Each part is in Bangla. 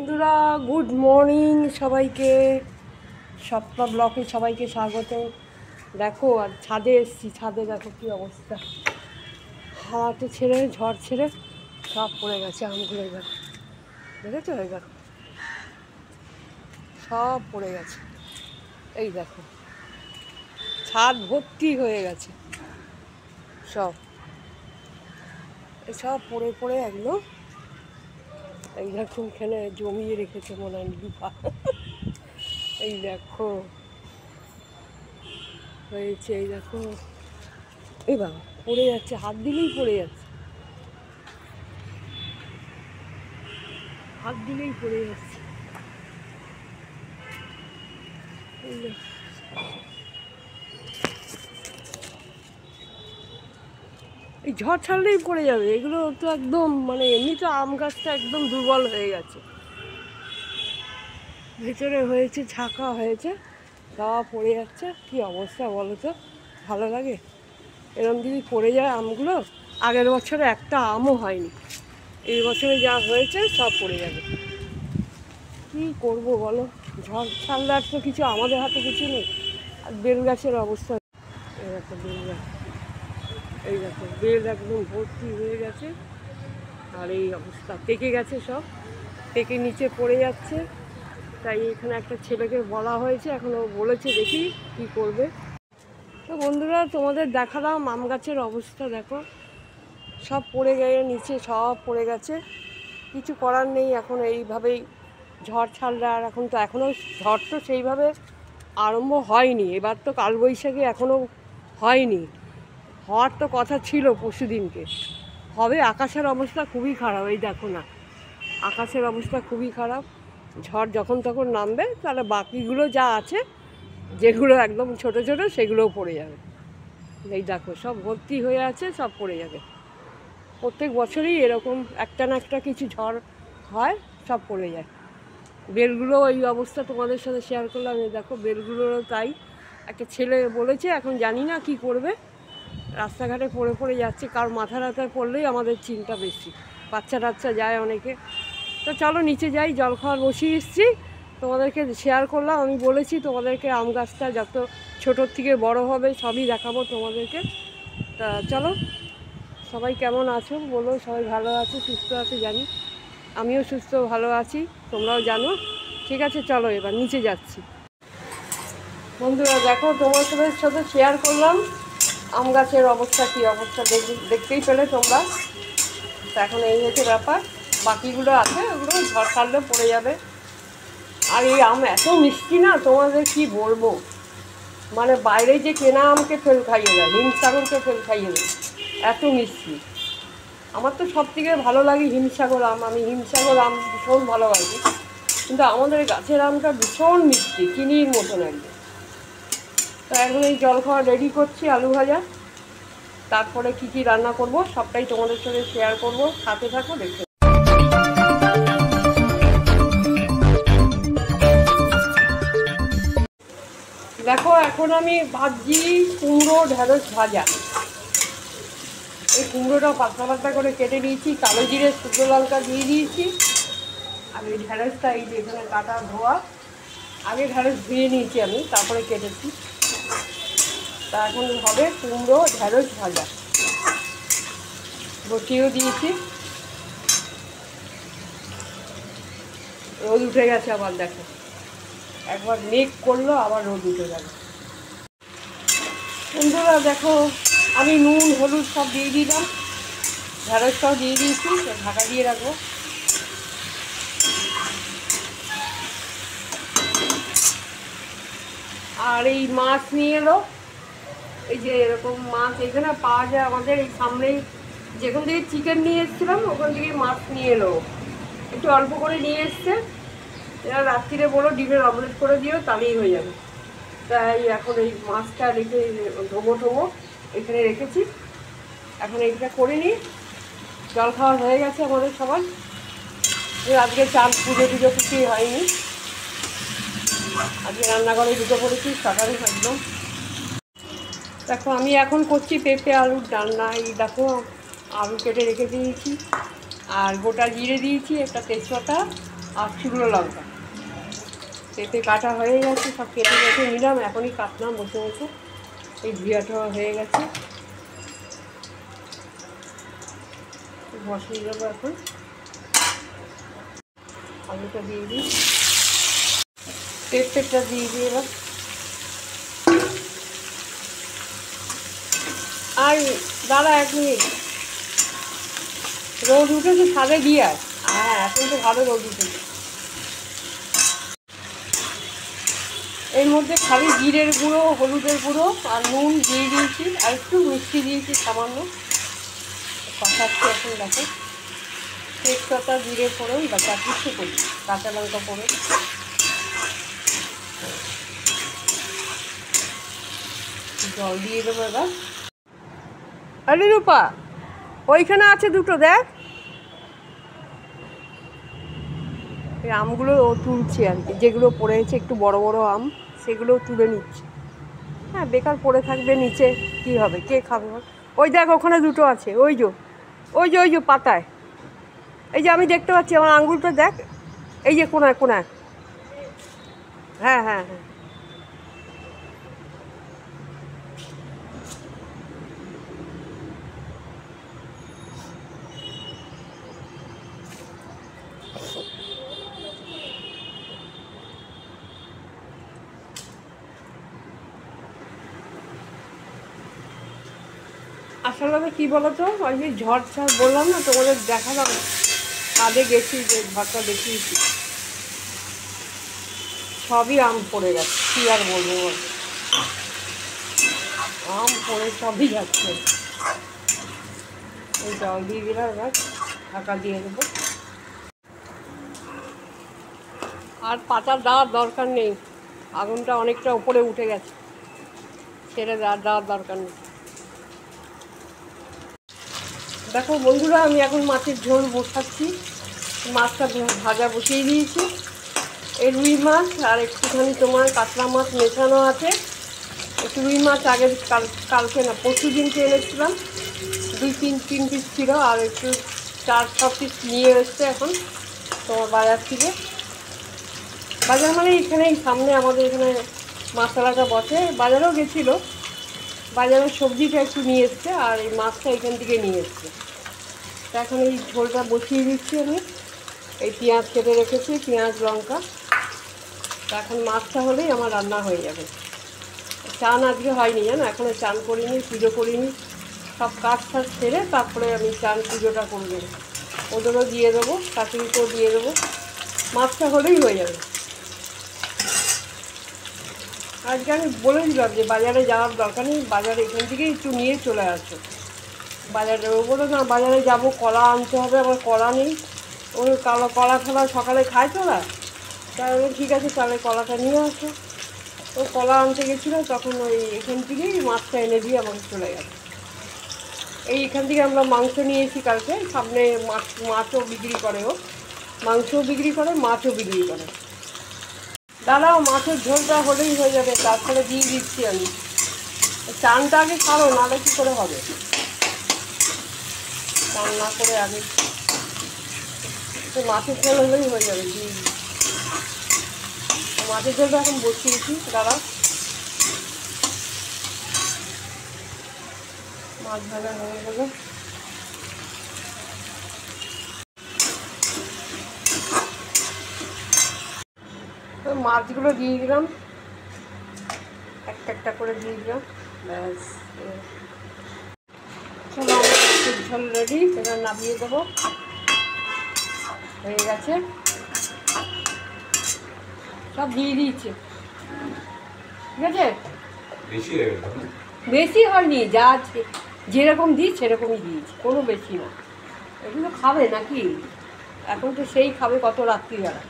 বন্ধুরা গুড মর্নিং সবাইকে, সপ্তাহ ব্লকে সবাইকে স্বাগত। দেখো আর ছাদে এসছি, ছাদে দেখো কী অবস্থা, হাওয়াতে ছেড়ে ঝড় ছেড়ে সব পড়ে গেছে আমগুলো। এবার দেখেছো, এবার সব পড়ে গেছে। এই দেখো ছাদ ভর্তি হয়ে গেছে, সব সব পড়ে পড়ে একদম। এই দেখো এখানে জমিয়ে রেখেছে মনে হয় লুপা। এই দেখো হয়েছে, এই দেখো এই বাবা পড়ে যাচ্ছে, হাত দিলেই পড়ে যাচ্ছে, হাত দিলেই পড়ে যাচ্ছে। এই ঝড় ছাড়লেই পড়ে যাবে এগুলো তো একদম, মানে এমনি তো আম গাছটা একদম দুর্বল হয়ে গেছে, ভেতরে হয়েছে ঝাঁকা হয়েছে, গাওয়া পড়ে যাচ্ছে। কি অবস্থা বলো তো, ভালো লাগে এরকম যদি পড়ে যায় আমগুলো? আগের বছরে একটা আমও হয়নি, এই বছরে যা হয়েছে সব পড়ে যাবে। কি করব বলো, ঝড় ছাড়লে আর তো কিছু আমাদের হাতে কিছু নেই। আর বেল গাছের অবস্থা, এই দেখো বেল গাছ, এই দেখো বেল একদম ভর্তি হয়ে গেছে। আর এই অবস্থা, পেকে গেছে সব, পেকে নিচে পড়ে যাচ্ছে। তাই এখানে একটা ছেলেকে বলা হয়েছে, এখনও বলেছে দেখি কি করবে। তো বন্ধুরা তোমাদের দেখালাম আম গাছের অবস্থা, দেখো সব পড়ে গিয়ে নিচে সব পড়ে গেছে। কিছু করার নেই, এখন এইভাবেই ঝড় ছাড়লে। আর এখন তো এখনও ঝড় তো সেইভাবে আরম্ভ হয়নি, এবার তো কালবৈশাখী এখনও হয়নি, হওয়ার তো কথা ছিল পরশু দিনকে হবে। আকাশের অবস্থা খুবই খারাপ, এই দেখো না, আকাশের অবস্থা খুবই খারাপ। ঝড় যখন তখন নামবে, তাহলে বাকিগুলো যা আছে যেগুলো একদম ছোট ছোট সেগুলোও পড়ে যাবে। এই দেখো সব ভর্তি হয়ে আছে, সব পড়ে যাবে। প্রত্যেক বছরই এরকম একটা না একটা কিছু ঝড় হয়, সব পড়ে যায়। বেলগুলো এই অবস্থা তোমাদের সাথে শেয়ার করলাম। এই দেখো বেলগুলোরও তাই, একটা ছেলে বলেছে, এখন জানি না কি করবে। রাস্তাঘাটে পড়ে পড়ে যাচ্ছে, কার মাথা ব্যথায় পড়লেই আমাদের চিন্তা বেশি, বাচ্চা টাচ্চা যায় অনেকে। তো চলো নিচে যাই, জল খাওয়ার বসিয়ে এসেছি, তোমাদেরকে শেয়ার করলাম। আমি বলেছি তোমাদেরকে আম গাছটা যত ছোটোর থেকে বড় হবে সবই দেখাবো তোমাদেরকে। তা চলো, সবাই কেমন আছো বলো, সবাই ভালো আছে সুস্থ আছে জানি, আমিও সুস্থ ভালো আছি, তোমরাও জানো। ঠিক আছে চলো এবার নিচে যাচ্ছি। বন্ধুরা দেখো তোমাদের সাথে শেয়ার করলাম আম গাছের অবস্থা, কী অবস্থা দেখতেই পেলে তোমরা। তো এখন এই হচ্ছে ব্যাপার, বাকিগুলো আছে ওগুলো ঝড় ছাড়লে পড়ে যাবে। আর এই আম এত মিষ্টি না, তোমাদের কি বলবো, মানে বাইরে যে কেনা আমকে ফেল খাইয়ে দেয়, হিমসাগরকে ফেল খাইয়ে দেয়, এত মিষ্টি। আমার তো সব থেকে ভালো লাগে হিমসাগর আম, আমি হিমসাগর আম ভীষণ ভালোবাসি। কিন্তু আমাদের গাছের আমটা ভীষণ মিষ্টি, চিনির মতন একদম। তো এখন এই জল খাওয়া রেডি করছি, আলু ভাজা, তারপরে কি কি রান্না করব সবটাই তোমাদের সাথে শেয়ার করব, সাথে থাকো দেখতে। দেখো এখন আমি ভাবছি কুমড়ো ঢেঁড়স ভাজা। এই কুমড়োটা পাতলা পাতলা করে কেটে নিয়েছি, কালো জিরে শুকনো লঙ্কা দিয়ে দিয়েছি। আর এই ঢেঁড়সটা এই যে এখানে কাটা ধোয়া, আগে ঢেঁড়স ধুয়ে নিয়েছি আমি, তারপরে কেটেছি। তা এখন হবে কুমড়ো ঢেঁড়স ভাজা, বসিয়েও দিয়েছি। রোদ উঠে গেছে আবার, দেখো একবার মেঘ করলো আবার রোদ উঠে গেল। বন্ধুরা দেখো আমি নুন হলুদ সব দিয়ে দিলাম, ঢেঁড়সটাও দিয়ে দিয়েছি, ঢাকা দিয়ে রাখবো। আর এই মাছ নিয়ে এলো, এই যে এরকম মাছ এখানে পাওয়া যায় আমাদের এই সামনেই, যেখান থেকে চিকেন নিয়ে এসেছিলাম ওখান থেকে মাছ নিয়ে এলো, একটু অল্প করে নিয়ে এসছে। এরা রাত্রিরে বলো ডিমের অমলেট করে দিও, তাহলেই হয়ে যাবে। তাই এখন এই মাছটা রেখে ধোবো এখানে রেখেছি। এখন এইটা করে নিই, জল খাওয়া হয়ে গেছে আমাদের সবার। আজকে চাল পুজো টুজো কিছুই হয়নি, আজকে রান্নাঘরে ঢুকে পড়েছি সকালে একদম। দেখো আমি এখন করছি পেঁপে আলুর রান্না। এই দেখো আলু কেটে রেখে দিয়েছি, আর গোটা জিরে দিয়েছি, একটা তেজপাতা, আর শুকনো লঙ্কা পেঁপে কাটা হয়ে গেছে, সব কেটে কেটে নিলাম, এখনই কাটলাম বসে বসে। এই জিরাটা হয়ে গেছে, বসিয়ে দেবো এখন। আলুটা দিয়ে দিই, পেঁপেটা দিয়ে দিই এবার। আর দাঁড়া 1 মিনিট, রোদ উঠেছে ছাদে দিয়ে আয়। হ্যাঁ, এখন তো ভালো রোদ উঠেছে। এর মধ্যে খালি জিরের গুঁড়ো, হলুদের গুঁড়ো আর নুন দিয়ে দিয়েছি, আর একটু মিষ্টি দিয়েছি সামান্য। কষাচ্ছি এখন, দেখো তেজপাতা, জিরে ফোড়ন বা কিছু করি, কাঁচা লঙ্কা ফোড়ন। জল দিয়ে দেবো এবার। আরে রূপা, ওইখানে আছে দুটো, দেখ। এই আমগুলো তুলছি আর কি, যেগুলো পড়েছে একটু বড় বড় আম, সেগুলোও তুলে নিচ্ছি। হ্যাঁ, বেকার পড়ে থাকবে নিচে, কি হবে, কে খাবে? ওই দেখ, ওখানে দুটো আছে, ওই যে পাতায়। এই যে আমি দেখতে পাচ্ছি, আমার আঙ্গুলটা দেখ, এই যে কোনায় কোনায়। হ্যাঁ হ্যাঁ হ্যাঁ, আসলে কী বলো তো, ওই যে ঝড় বললাম না তোমাদের, দেখালাম কাঁধে গেছি, যে ঝড়টা দেখিয়েছি, সবই আম পড়ে গেছে। কী আর বলবো, আম পড়ে সবই যাচ্ছে। এই জল দিয়ে দিলাম, এবার ঢাকা দিয়ে দেবো। আর পাতা দেওয়ার দরকার নেই, আগুনটা অনেকটা উপরে উঠে গেছে, ছেড়ে দেওয়ার দরকার নেই। দেখো বন্ধুরা, আমি এখন মাছের ঝোল বসাচ্ছি। মাছটা ভাজা বসিয়ে দিয়েছি। এই রুই মাছ আর একটুখানি তোমার কাতলা মাছ মেশানো আছে। একটু রুই মাছ আগের কালকে না পরশু দিনকে এনেছিলাম, 2-3 পিস ছিল, আর একটু 4-6 পিস নিয়ে এসছে এখন তোমার বাজার থেকে। বাজার মানে এখানেই সামনে আমাদের এখানে মশলাটা বসে, বাজারেও গেছিলো, বাজারের সবজিটা একটু নিয়ে এসছে, আর এই মাছটা এখান থেকে নিয়ে এসছে। তা এখন এই ঝোলটা বসিয়ে দিচ্ছি আমি। এই পেঁয়াজ কেটে রেখেছি, পেঁয়াজ লঙ্কা। তা এখন মাছটা হলেই আমার রান্না হয়ে যাবে। চান আজকে হয়নি, জানো, এখনও চান করিনি, পুজো করিনি। সব কাজ ফাজ সেরে তারপরে আমি চান পুজোটা করে দেবো। ওদেরও দিয়ে দেবো, শাশুড়িকেও দিয়ে দেবো। মাছটা হলেই হয়ে যাবে। আজকে আমি বলে দিলাম যে বাজারে যাওয়ার দরকার নেই, বাজারে এখান থেকেই একটু নিয়ে চলে আসো। বাজারে ও বলে না, বাজারে যাবো, কলা আনতে হবে, আমার কলা নেই। ওই কলা ঠলা সকালে খায় তোরা, তাহলে ঠিক আছে, তাহলে কলাটা নিয়ে আসো। ও কলা আনতে গেছিলো, তখন ওই এখান থেকেই মাছটা এনে দিয়ে আমাকে চলে গেছে। এখান থেকে আমরা মাংস নিয়েছি কালকে, সামনে মাছও বিক্রি করে, ও মাংসও বিক্রি করে, মাছও বিক্রি করে। দাঁড়াও, মাছের ঝোলটা হলেই হয়ে যাবে, তারপরে দিয়ে দিচ্ছি আমি। চানটা আগে খাবো, নাহলে কী করে হবে? চান না করে আগে মাছের ঝোল হলেই হয়ে যাবে। মাছের ঝোলটা এখন বসিয়েছি, দাঁড়াও। মাছ ভাজা হয়ে গেল। মাছগুলো দিয়ে দিলাম, একটা একটা করে দিয়ে দিলাম, ব্যাস। চলো, আমার ঝোল রেডি, এবার নামিয়ে দেবো, হয়ে গেছে। সব দিয়ে দিয়েছে, ঠিক আছে। বেশি হয়নি, যা আছে যেরকম দিই সেরকমই দিয়েছি, কোনো বেশি না। এগুলো খাবে নাকি, এখন তো সেই খাবে কত রাত্রিবেলা।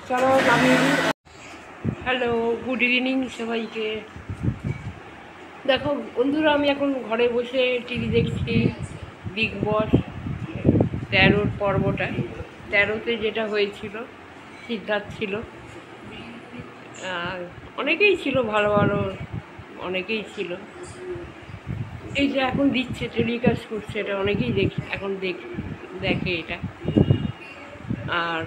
চলো নামিয়ে দিই। হ্যালো, গুড ইভিনিং সবাইকে। দেখো বন্ধুরা, আমি এখন ঘরে বসে টিভি দেখছি, বিগ বস 13 পর্বটা। 13তে যেটা হয়েছিল, সিদ্ধার্থ ছিল, আর অনেকেই ছিল, ভালো ভালো অনেকেই ছিল। এই যে এখন দিচ্ছে, টেলিকাস্ট করছে, এটা অনেকেই এখন দেখে এটা। আর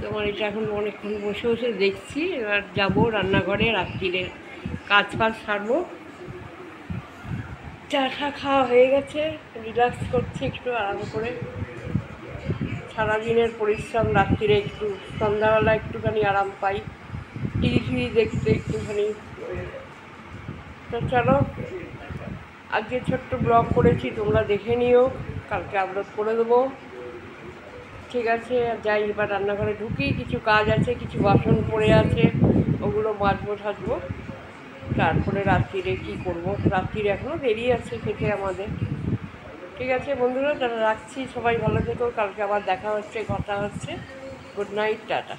তোমার এটা এখন অনেকক্ষণ বসে বসে দেখছি। এবার যাবো রান্নাঘরে, রাত্রিরে কাজ ফাজ সারবো। চা টা খাওয়া হয়ে গেছে, রিল্যাক্স করছি একটু আরাম করে। সারাদিনের পরিশ্রম রাত্রিরে একটু সন্ধ্যাবেলা একটুখানি আরাম পাই টিভি ফিভি দেখতে একটুখানি। তো চলো, আজকে ছোট্ট ব্লগ করেছি, তোমরা দেখে নিও, কালকে আপলোড করে দেবো। ঠিক আছে, যাই এবার রান্নাঘরে ঢুকি, কিছু কাজ আছে, কিছু বাসন পড়ে আছে, ওগুলো মাজবো ঠাজবো। তারপরে রাত্রিরে কী করবো, রাত্রিরে এখনও দেরি আছে খেতে আমাদের। ঠিক আছে বন্ধুরা, তাহলে রাখছি, সবাই ভালো থেকো, কালকে আবার দেখা হচ্ছে, কথা হচ্ছে। Good night, tata.